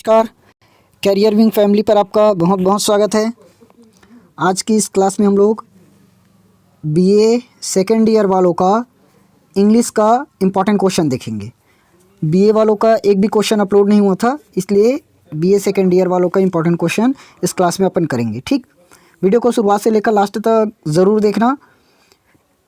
नमस्कार, career wing family पर आपका बहुत बहुत स्वागत है। आज की इस क्लास में हम लोग बीए सेकेंड ईयर वालों का इंग्लिश का इम्पॉर्टेंट क्वेश्चन देखेंगे। बीए वालों का एक भी क्वेश्चन अपलोड नहीं हुआ था, इसलिए बीए सेकेंड ईयर वालों का इम्पॉर्टेंट क्वेश्चन इस क्लास में अपन करेंगे। ठीक, वीडियो को शुरुआत से लेकर लास्ट तक ज़रूर देखना।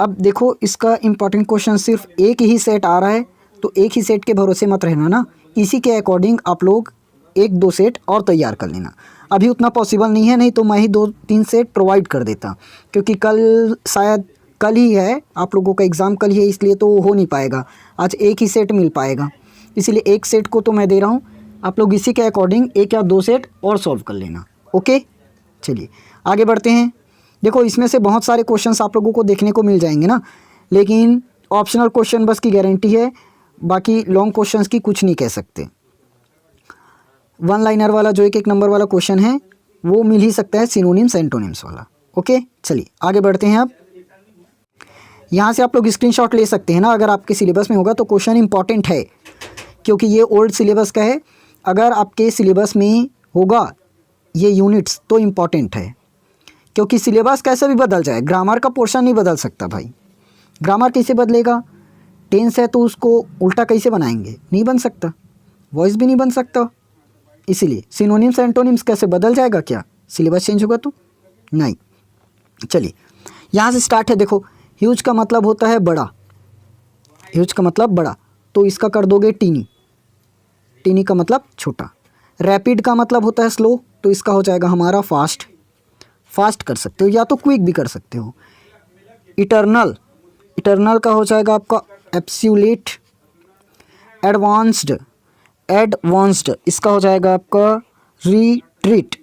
अब देखो, इसका इम्पॉर्टेंट क्वेश्चन सिर्फ एक ही सेट आ रहा है, तो एक ही सेट के भरोसे मत रहना ना, इसी के अकॉर्डिंग आप लोग एक दो सेट और तैयार कर लेना। अभी उतना पॉसिबल नहीं है, नहीं तो मैं ही 2-3 सेट प्रोवाइड कर देता, क्योंकि कल शायद कल ही है, आप लोगों का एग्ज़ाम कल ही है, इसलिए तो हो नहीं पाएगा। आज एक ही सेट मिल पाएगा, इसीलिए एक सेट को तो मैं दे रहा हूँ। आप लोग इसी के अकॉर्डिंग एक या दो सेट और सॉल्व कर लेना। ओके, चलिए आगे बढ़ते हैं। देखो, इसमें से बहुत सारे क्वेश्चंस आप लोगों को देखने को मिल जाएंगे ना, लेकिन ऑप्शनल क्वेश्चन बस की गारंटी है, बाकी लॉन्ग क्वेश्चंस की कुछ नहीं कह सकते। वन लाइनर वाला जो एक नंबर वाला क्वेश्चन है वो मिल ही सकता है, सिनोनिम्स एंटोनिम्स वाला। ओके, चलिए आगे बढ़ते हैं। अब यहाँ से आप लोग स्क्रीनशॉट ले सकते हैं ना, अगर आपके सिलेबस में होगा तो क्वेश्चन इंपॉर्टेंट है, क्योंकि ये ओल्ड सिलेबस का है। अगर आपके सिलेबस में होगा ये यूनिट्स तो इम्पॉर्टेंट है, क्योंकि सिलेबस कैसे भी बदल जाए, ग्रामर का पोर्शन नहीं बदल सकता भाई। ग्रामर कैसे बदलेगा? टेंस है तो उसको उल्टा कैसे बनाएंगे? नहीं बन सकता। वॉइस भी नहीं बन सकता। इसीलिए सिनोनिम्स एंटोनिम्स कैसे बदल जाएगा? क्या सिलेबस चेंज होगा तो? नहीं। चलिए यहाँ से स्टार्ट है। देखो, ह्यूज का मतलब होता है बड़ा, ह्यूज का मतलब बड़ा, तो इसका कर दोगे टीनी। टीनी का मतलब छोटा। रैपिड का मतलब होता है स्लो, तो इसका हो जाएगा हमारा फास्ट। फास्ट कर सकते हो या तो क्विक भी कर सकते हो। इटर्नल, इटर्नल का हो जाएगा आपका एब्सोल्यूट। एडवांस्ड, एडवांस्ड इसका हो जाएगा आपका रिट्रीट,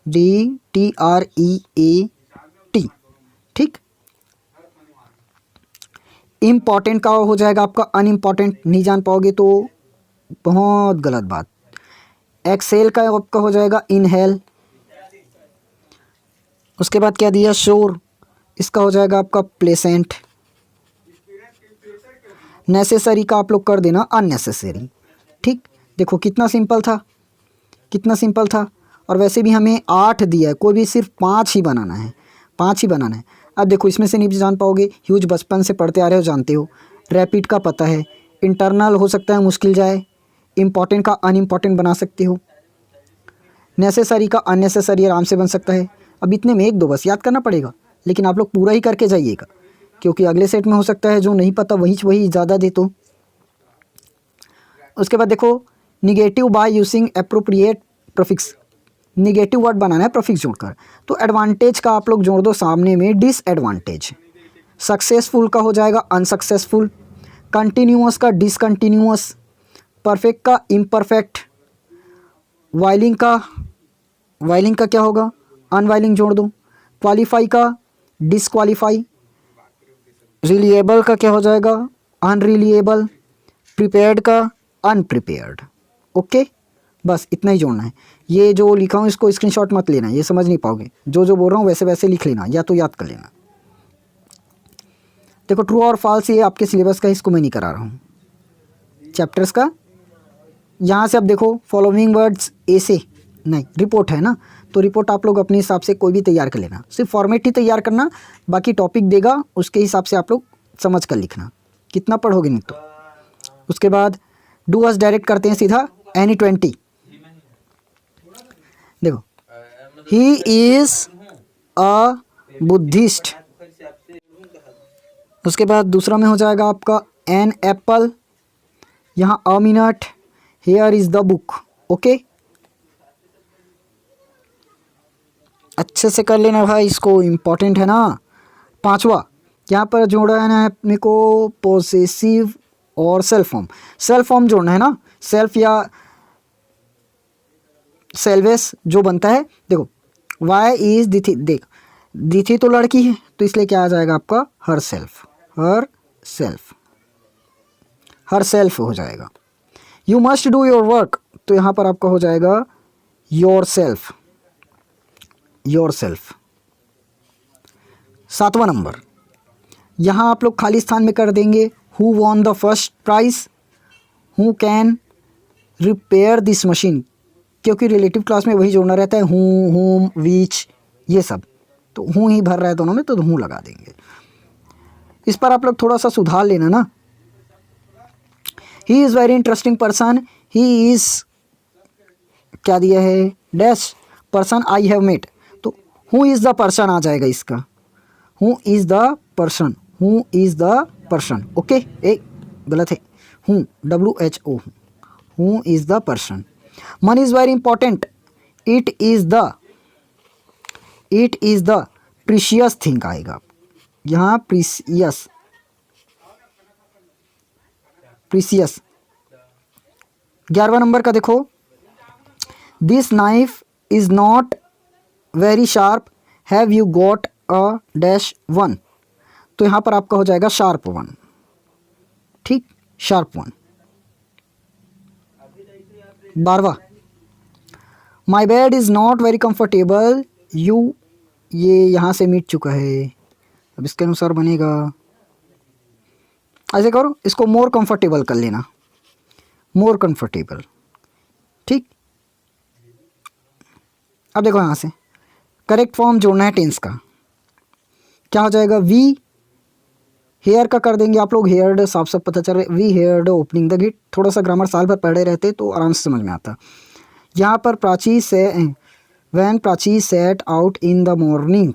DTREAT। ठीक। इम्पॉर्टेंट का हो जाएगा आपका अनइम्पॉर्टेंट, नहीं जान पाओगे तो बहुत गलत बात। एक्सेल का आपका हो जाएगा इनहेल। उसके बाद क्या दिया? श्योर, इसका हो जाएगा आपका प्लेसेंट। नेसेसरी का आप लोग कर देना अननेसेसरी। ठीक, देखो कितना सिंपल था, कितना सिंपल था। और वैसे भी हमें 8 दिया है, कोई भी सिर्फ 5 ही बनाना है, 5 ही बनाना है। अब देखो, इसमें से नहीं जान पाओगे, ह्यूज बचपन से पढ़ते आ रहे हो, जानते हो। रैपिड का पता है। इंटरनल हो सकता है मुश्किल जाए। इम्पॉर्टेंट का अनइम्पॉर्टेंट बना सकते हो। नेसेसरी का अननेसेसरी आराम से बन सकता है। अब इतने में एक दो बस याद करना पड़ेगा, लेकिन आप लोग पूरा ही करके जाइएगा, क्योंकि अगले सेट में हो सकता है जो नहीं पता वही ज़्यादा दे। तो उसके बाद देखो, negative by using appropriate prefix. Negative word बनाना है प्रीफिक्स जोड़कर, तो एडवांटेज का आप लोग जोड़ दो सामने में डिसएडवांटेज। सक्सेसफुल का हो जाएगा अनसक्सेसफुल। कंटिन्यूअस का डिसकंटिन्यूअस। परफेक्ट का इम्परफेक्ट। वाइलिंग का क्या होगा? अनवाइलिंग जोड़ दो। क्वालिफाई का डिसक्वालीफाई। रिलिएबल का क्या हो जाएगा? अनरिलिएबल। प्रिपेयर्ड का अनप्रिपेयर्ड। ओके, बस इतना ही जोड़ना है। ये जो लिखा हूँ इसको स्क्रीनशॉट मत लेना, ये समझ नहीं पाओगे। जो जो बोल रहा हूँ वैसे वैसे लिख लेना, या तो याद कर लेना। देखो, ट्रू और फॉल्स ये आपके सिलेबस का, इसको मैं नहीं करा रहा हूँ चैप्टर्स का। यहाँ से अब देखो, फॉलोइंग वर्ड्स ऐसे नहीं, रिपोर्ट है ना, तो रिपोर्ट आप लोग अपने हिसाब से कोई भी तैयार कर लेना, सिर्फ फॉर्मेट ही तैयार करना, बाकी टॉपिक देगा उसके हिसाब से आप लोग समझ कर लिखना। कितना पढ़ोगे नहीं तो। उसके बाद डू अस डायरेक्ट करते हैं सीधा एनी 20। देखो, ही इज़ अ बुद्धिस्ट। उसके बाद दूसरा में हो जाएगा आपका एन एप्पल। यहाँ a minute, here is the book. Okay, अच्छे से कर लेना भाई, इसको इम्पॉर्टेंट है ना। पांचवा यहाँ पर जोड़ा है ना अपने को पोसेसिव और सेल्फ फॉर्म। सेल्फ फॉर्म जोड़ना है ना, सेल्फ या सेल्वेस जो बनता है। देखो, वाई इज दिथि, देख दिथि तो लड़की है, तो इसलिए क्या आ जाएगा आपका herself. Herself, herself हो जाएगा। You must do your work, तो यहाँ पर आपका हो जाएगा योर सेल्फ, योर सेल्फ। 7वां नंबर, यहाँ आप लोग खाली स्थान में कर देंगे who won the first prize, who can repair this machine, क्योंकि रिलेटिव क्लास में वही जोड़ना रहता है, हूँ, होम, विच, ये सब। तो हूँ ही भर रहा है दोनों में, तो हूँ लगा देंगे। इस पर आप लोग थोड़ा सा सुधार लेना ना। He is very interesting person, he is क्या दिया है, dash person I have met, तो हु इज़ द पर्सन आ जाएगा इसका, who is the person, who is the person. Okay, एक गलत है, हूँ, WHO, who is the person. Money is very important, it is the precious thing आएगा यहाँ, प्रीशियस। 11वां नंबर का देखो, this knife is not very sharp, have you got a dash 1, तो यहाँ पर आपका हो जाएगा शार्प 1, ठीक, शार्प 1। 12वां, my bed is not very comfortable, you, ये यहाँ से मिट चुका है, अब इसके अनुसार बनेगा, ऐसे करो, इसको मोर कंफर्टेबल कर लेना, मोर कंफर्टेबल, ठीक। अब देखो यहाँ से करेक्ट फॉर्म जोड़ना है टेंस का, क्या हो जाएगा, वी हेयर का कर देंगे आप लोग, हेयर्ड साफ साफ पता चल रहा है, we heard opening the gate. थोड़ा सा ग्रामर साल भर पढ़े रहते तो आराम से समझ में आता। यहाँ पर प्राची से, when Prachi set out in the morning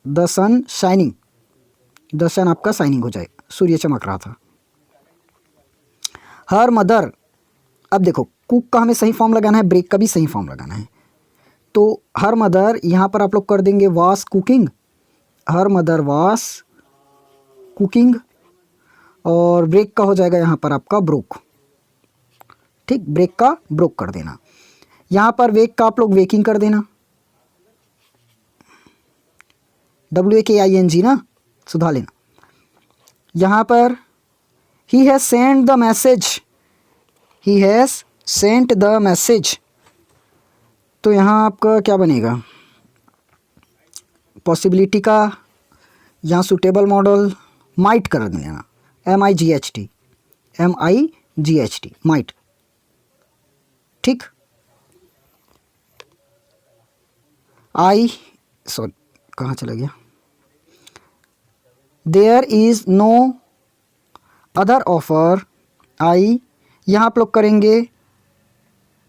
the sun shining, the sun आपका शाइनिंग हो जाएगा, सूर्य चमक रहा था। हर मदर, अब देखो कुक का हमें सही फॉर्म लगाना है, ब्रेक का भी सही फॉर्म लगाना है, तो हर मदर यहाँ पर आप लोग कर देंगे वास कुकिंग, हर मदर वास कुकिंग, और ब्रेक का हो जाएगा यहाँ पर आपका ब्रोक, ठीक, ब्रेक का ब्रोक कर देना। यहाँ पर वेक का आप लोग वेकिंग कर देना, WAKING ना, सुधार लेना। यहाँ पर he has send the message, he has sent the message, तो यहाँ आपका क्या बनेगा, पॉसिबिलिटी का यहाँ सूटेबल मॉडल माइट कर देना, MIGHT, माइट, ठीक। सॉरी कहाँ चला गया, there is no other offer, I, यहाँ आप लोग करेंगे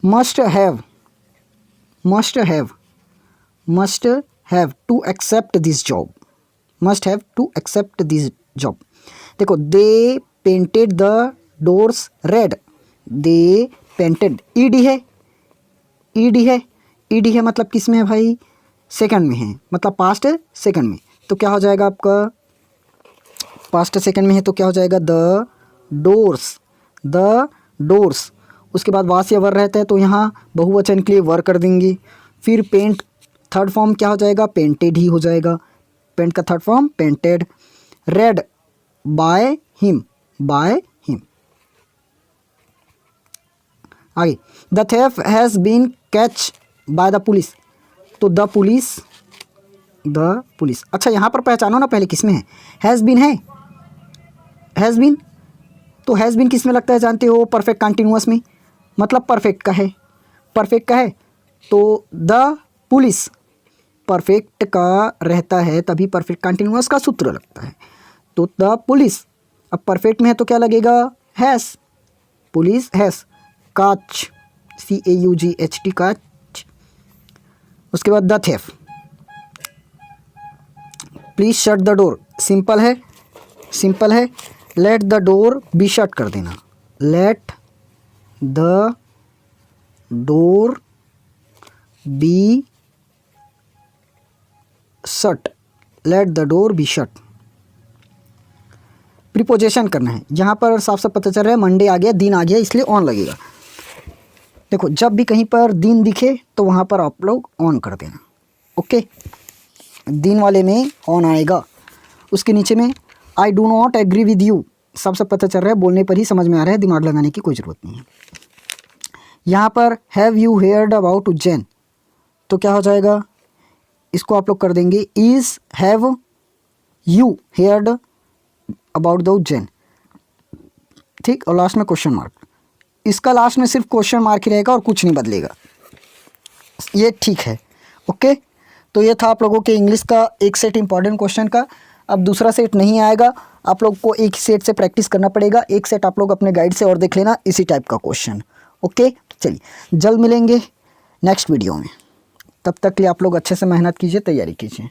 must have, to accept this job, must have to accept this job. देखो, they painted the doors red, they painted, ED है मतलब किस में है भाई, सेकंड में है, मतलब पास्ट सेकंड में, तो क्या हो जाएगा आपका, पास्ट सेकंड में है तो क्या हो जाएगा, द डोर्स, उसके बाद वास या वर रहता है तो यहाँ बहुवचन के लिए वर कर देंगे। फिर पेंट, थर्ड फॉर्म क्या हो जाएगा, पेंटेड ही हो जाएगा, पेंट का third form painted. Red by him, आगे, the thief has been catch by the police, तो द पुलिस, अच्छा यहाँ पर पहचानो ना पहले किस में है, हैज़ बीन है, हैज़ बीन, तो हैज़ बीन किस में लगता है जानते हो, परफेक्ट कंटिन्यूअस में, मतलब परफेक्ट का है, तो द पुलिस परफेक्ट का रहता है तभी परफेक्ट कंटिन्यूअस का सूत्र लगता है, तो द पुलिस, अब परफेक्ट में है तो क्या लगेगा, has, police has caught, CAUGHT caught. उसके बाद the thief, please shut the door, simple है, let the door be shut कर देना, let the door be shut, let the door be shut. Preposition करना है, यहाँ पर साफ साफ पता चल रहा है मंडे आ गया, दिन आ गया, इसलिए ऑन लगेगा। देखो, जब भी कहीं पर दिन दिखे तो वहाँ पर आप लोग ऑन कर देना, ओके, दिन वाले में ऑन आएगा। उसके नीचे में I do not agree with you, सब पता चल रहा है, बोलने पर ही समझ में आ रहा है, दिमाग लगाने की कोई ज़रूरत नहीं है। यहाँ पर have you heard about Ujjain, तो क्या हो जाएगा, इसको आप लोग कर देंगे is have you heard about the Ujjain, ठीक, और लास्ट में क्वेश्चन मार्क, इसका लास्ट में सिर्फ क्वेश्चन मार्क ही रहेगा और कुछ नहीं बदलेगा, ये ठीक है। ओके, तो ये था आप लोगों के इंग्लिश का एक सेट इंपॉर्टेंट क्वेश्चन का। अब दूसरा सेट नहीं आएगा, आप लोग को एक सेट से प्रैक्टिस करना पड़ेगा। एक सेट आप लोग अपने गाइड से और देख लेना इसी टाइप का क्वेश्चन। ओके, चलिए जल्द मिलेंगे नेक्स्ट वीडियो में। तब तक के लिए आप लोग अच्छे से मेहनत कीजिए, तैयारी कीजिए।